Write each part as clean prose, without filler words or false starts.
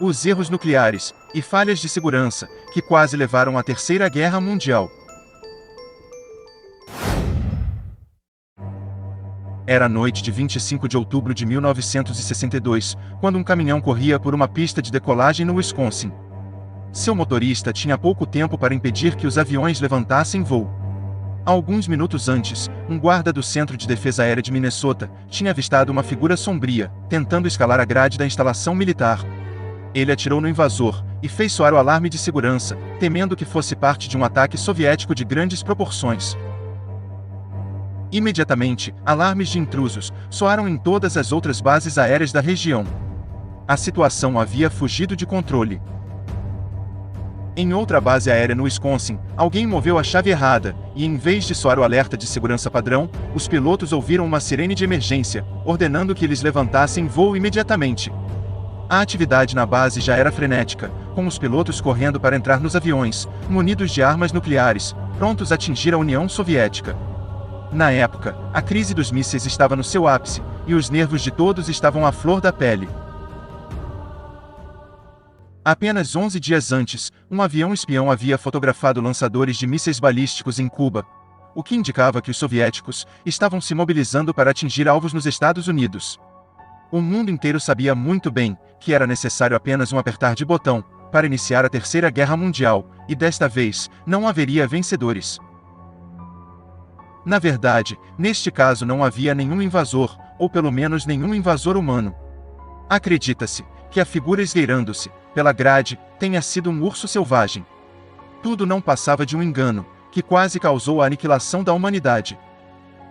os erros nucleares e falhas de segurança, que quase levaram à Terceira Guerra Mundial. Era a noite de 25 de outubro de 1962, quando um caminhão corria por uma pista de decolagem no Wisconsin. Seu motorista tinha pouco tempo para impedir que os aviões levantassem voo. Alguns minutos antes, um guarda do Centro de Defesa Aérea de Minnesota tinha avistado uma figura sombria, tentando escalar a grade da instalação militar. Ele atirou no invasor e fez soar o alarme de segurança, temendo que fosse parte de um ataque soviético de grandes proporções. Imediatamente, alarmes de intrusos soaram em todas as outras bases aéreas da região. A situação havia fugido de controle. Em outra base aérea no Wisconsin, alguém moveu a chave errada, e em vez de soar o alerta de segurança padrão, os pilotos ouviram uma sirene de emergência, ordenando que eles levantassem voo imediatamente. A atividade na base já era frenética, com os pilotos correndo para entrar nos aviões, munidos de armas nucleares, prontos a atingir a União Soviética. Na época, a crise dos mísseis estava no seu ápice, e os nervos de todos estavam à flor da pele. Apenas 11 dias antes, um avião espião havia fotografado lançadores de mísseis balísticos em Cuba, o que indicava que os soviéticos estavam se mobilizando para atingir alvos nos Estados Unidos. O mundo inteiro sabia muito bem que era necessário apenas um apertar de botão para iniciar a Terceira Guerra Mundial, e desta vez, não haveria vencedores. Na verdade, neste caso não havia nenhum invasor, ou pelo menos nenhum invasor humano. Acredita-se que a figura esgueirando-se pela grade tenha sido um urso selvagem. Tudo não passava de um engano, que quase causou a aniquilação da humanidade.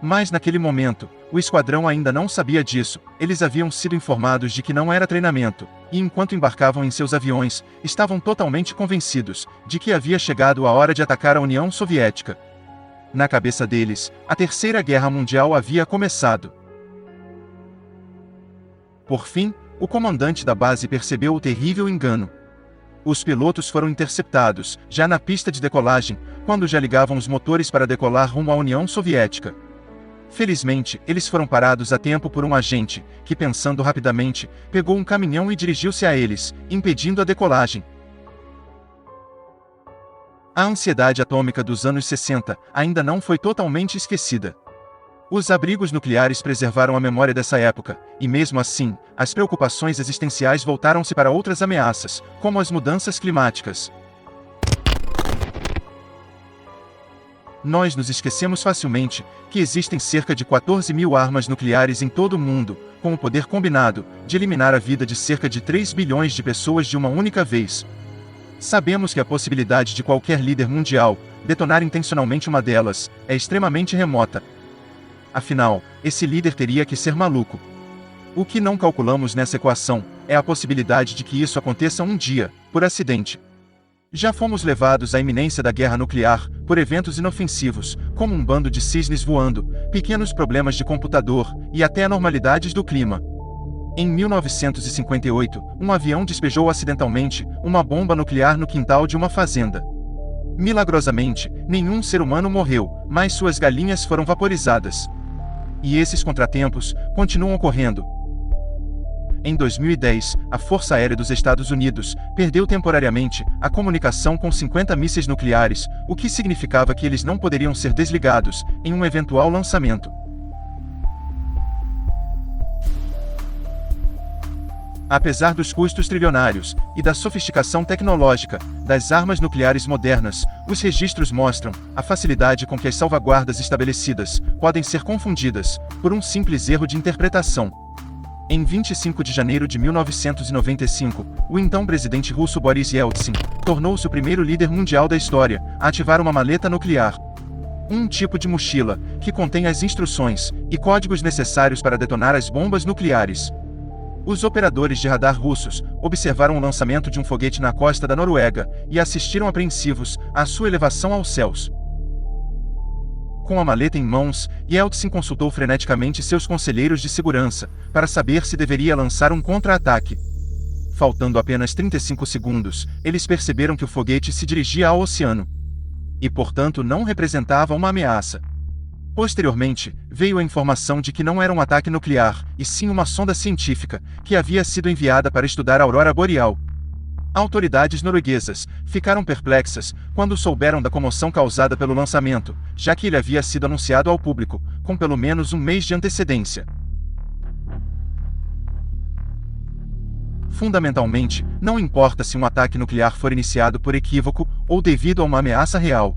Mas naquele momento, o esquadrão ainda não sabia disso. Eles haviam sido informados de que não era treinamento, e enquanto embarcavam em seus aviões, estavam totalmente convencidos de que havia chegado a hora de atacar a União Soviética. Na cabeça deles, a Terceira Guerra Mundial havia começado. Por fim, o comandante da base percebeu o terrível engano. Os pilotos foram interceptados, já na pista de decolagem, quando já ligavam os motores para decolar rumo à União Soviética. Felizmente, eles foram parados a tempo por um agente, que pensando rapidamente, pegou um caminhão e dirigiu-se a eles, impedindo a decolagem. A ansiedade atômica dos anos 60 ainda não foi totalmente esquecida. Os abrigos nucleares preservaram a memória dessa época, e mesmo assim, as preocupações existenciais voltaram-se para outras ameaças, como as mudanças climáticas. Nós nos esquecemos facilmente que existem cerca de 14.000 armas nucleares em todo o mundo, com o poder combinado de eliminar a vida de cerca de 3 bilhões de pessoas de uma única vez. Sabemos que a possibilidade de qualquer líder mundial detonar intencionalmente uma delas é extremamente remota. Afinal, esse líder teria que ser maluco. O que não calculamos nessa equação é a possibilidade de que isso aconteça um dia, por acidente. Já fomos levados à iminência da guerra nuclear por eventos inofensivos, como um bando de cisnes voando, pequenos problemas de computador e até anormalidades do clima. Em 1958, um avião despejou acidentalmente uma bomba nuclear no quintal de uma fazenda. Milagrosamente, nenhum ser humano morreu, mas suas galinhas foram vaporizadas. E esses contratempos continuam ocorrendo. Em 2010, a Força Aérea dos Estados Unidos perdeu temporariamente a comunicação com 50 mísseis nucleares, o que significava que eles não poderiam ser desligados em um eventual lançamento. Apesar dos custos trilionários e da sofisticação tecnológica das armas nucleares modernas, os registros mostram a facilidade com que as salvaguardas estabelecidas podem ser confundidas por um simples erro de interpretação. Em 25 de janeiro de 1995, o então presidente russo Boris Yeltsin tornou-se o primeiro líder mundial da história a ativar uma maleta nuclear. Um tipo de mochila que contém as instruções e códigos necessários para detonar as bombas nucleares. Os operadores de radar russos observaram o lançamento de um foguete na costa da Noruega e assistiram apreensivos à sua elevação aos céus. Com a maleta em mãos, Yeltsin consultou freneticamente seus conselheiros de segurança para saber se deveria lançar um contra-ataque. Faltando apenas 35 segundos, eles perceberam que o foguete se dirigia ao oceano e, portanto, não representava uma ameaça. Posteriormente, veio a informação de que não era um ataque nuclear, e sim uma sonda científica, que havia sido enviada para estudar a aurora boreal. Autoridades norueguesas ficaram perplexas quando souberam da comoção causada pelo lançamento, já que ele havia sido anunciado ao público, com pelo menos um mês de antecedência. Fundamentalmente, não importa se um ataque nuclear for iniciado por equívoco ou devido a uma ameaça real.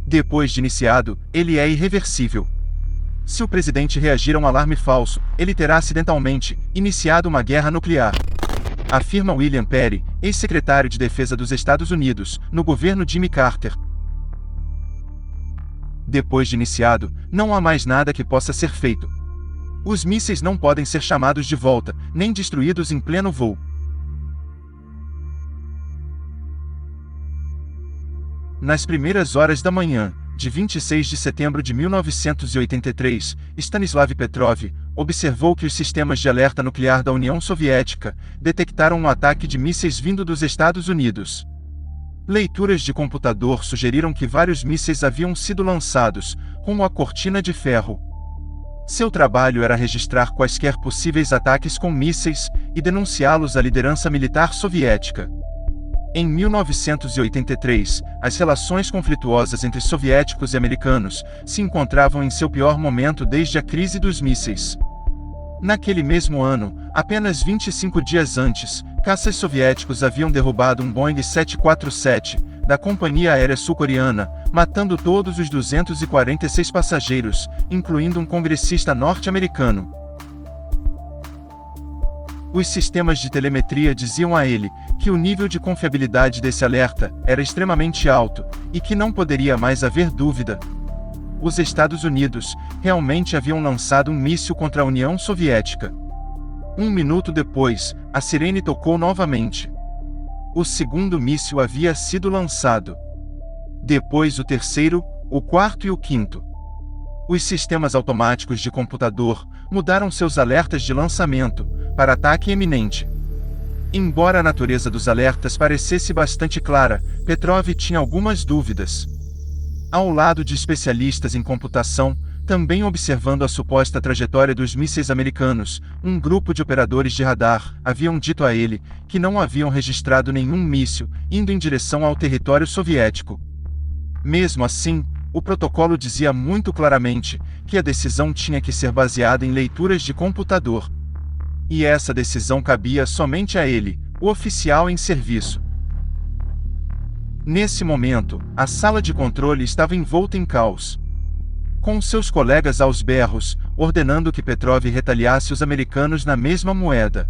Depois de iniciado, ele é irreversível. Se o presidente reagir a um alarme falso, ele terá acidentalmente iniciado uma guerra nuclear, afirma William Perry, ex-secretário de Defesa dos Estados Unidos, no governo Jimmy Carter. Depois de iniciado, não há mais nada que possa ser feito. Os mísseis não podem ser chamados de volta, nem destruídos em pleno voo. Nas primeiras horas da manhã, de 26 de setembro de 1983, Stanislav Petrov observou que os sistemas de alerta nuclear da União Soviética detectaram um ataque de mísseis vindo dos Estados Unidos. Leituras de computador sugeriram que vários mísseis haviam sido lançados, rumo à cortina de ferro. Seu trabalho era registrar quaisquer possíveis ataques com mísseis e denunciá-los à liderança militar soviética. Em 1983, as relações conflituosas entre soviéticos e americanos se encontravam em seu pior momento desde a crise dos mísseis. Naquele mesmo ano, apenas 25 dias antes, caças soviéticos haviam derrubado um Boeing 747 da Companhia Aérea Sul-Coreana, matando todos os 246 passageiros, incluindo um congressista norte-americano. Os sistemas de telemetria diziam a ele que o nível de confiabilidade desse alerta era extremamente alto e que não poderia mais haver dúvida. Os Estados Unidos realmente haviam lançado um míssil contra a União Soviética. Um minuto depois, a sirene tocou novamente. O segundo míssil havia sido lançado. Depois o terceiro, o quarto e o quinto. Os sistemas automáticos de computador mudaram seus alertas de lançamento para ataque iminente. Embora a natureza dos alertas parecesse bastante clara, Petrov tinha algumas dúvidas. Ao lado de especialistas em computação, também observando a suposta trajetória dos mísseis americanos, um grupo de operadores de radar haviam dito a ele que não haviam registrado nenhum míssil indo em direção ao território soviético. Mesmo assim, o protocolo dizia muito claramente que a decisão tinha que ser baseada em leituras de computador. E essa decisão cabia somente a ele, o oficial em serviço. Nesse momento, a sala de controle estava envolta em caos. Com seus colegas aos berros, ordenando que Petrov retaliasse os americanos na mesma moeda.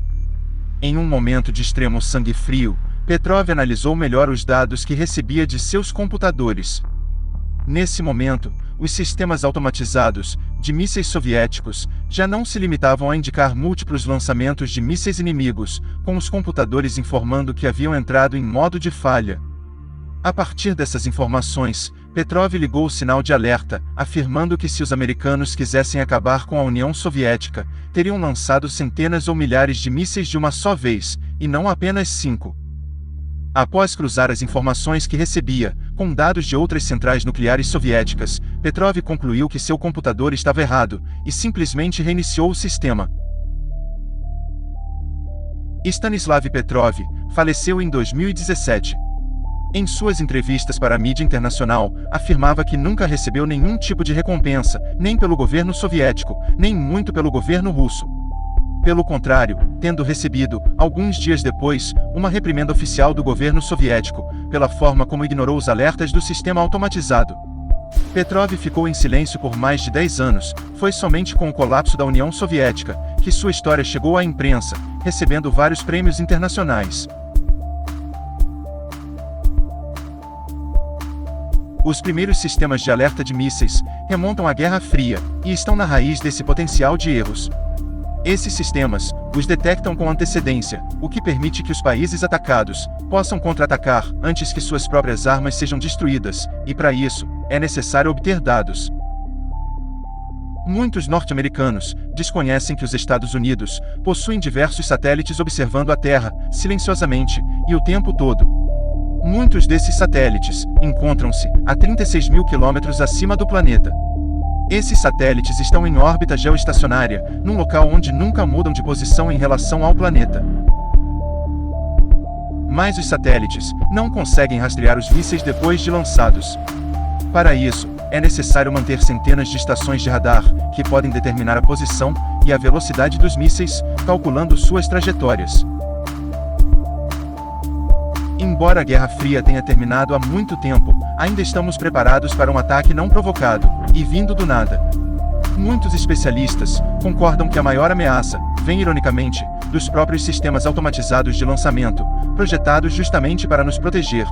Em um momento de extremo sangue frio, Petrov analisou melhor os dados que recebia de seus computadores. Nesse momento, os sistemas automatizados de mísseis soviéticos já não se limitavam a indicar múltiplos lançamentos de mísseis inimigos, com os computadores informando que haviam entrado em modo de falha. A partir dessas informações, Petrov ligou o sinal de alerta, afirmando que se os americanos quisessem acabar com a União Soviética, teriam lançado centenas ou milhares de mísseis de uma só vez, e não apenas 5. Após cruzar as informações que recebia, com dados de outras centrais nucleares soviéticas, Petrov concluiu que seu computador estava errado, e simplesmente reiniciou o sistema. Stanislav Petrov faleceu em 2017. Em suas entrevistas para a mídia internacional, afirmava que nunca recebeu nenhum tipo de recompensa, nem pelo governo soviético, nem muito pelo governo russo. Pelo contrário, tendo recebido, alguns dias depois, uma reprimenda oficial do governo soviético, pela forma como ignorou os alertas do sistema automatizado. Petrov ficou em silêncio por mais de 10 anos, foi somente com o colapso da União Soviética que sua história chegou à imprensa, recebendo vários prêmios internacionais. Os primeiros sistemas de alerta de mísseis remontam à Guerra Fria e estão na raiz desse potencial de erros. Esses sistemas os detectam com antecedência, o que permite que os países atacados possam contra-atacar antes que suas próprias armas sejam destruídas, e para isso, é necessário obter dados. Muitos norte-americanos desconhecem que os Estados Unidos possuem diversos satélites observando a Terra, silenciosamente, e o tempo todo. Muitos desses satélites encontram-se a 36 mil quilômetros acima do planeta. Esses satélites estão em órbita geoestacionária, num local onde nunca mudam de posição em relação ao planeta. mas os satélites não conseguem rastrear os mísseis depois de lançados. Para isso, é necessário manter centenas de estações de radar, que podem determinar a posição e a velocidade dos mísseis, calculando suas trajetórias. Embora a Guerra Fria tenha terminado há muito tempo, ainda estamos preparados para um ataque não provocado, e vindo do nada. Muitos especialistas concordam que a maior ameaça vem, ironicamente, dos próprios sistemas automatizados de lançamento, projetados justamente para nos proteger.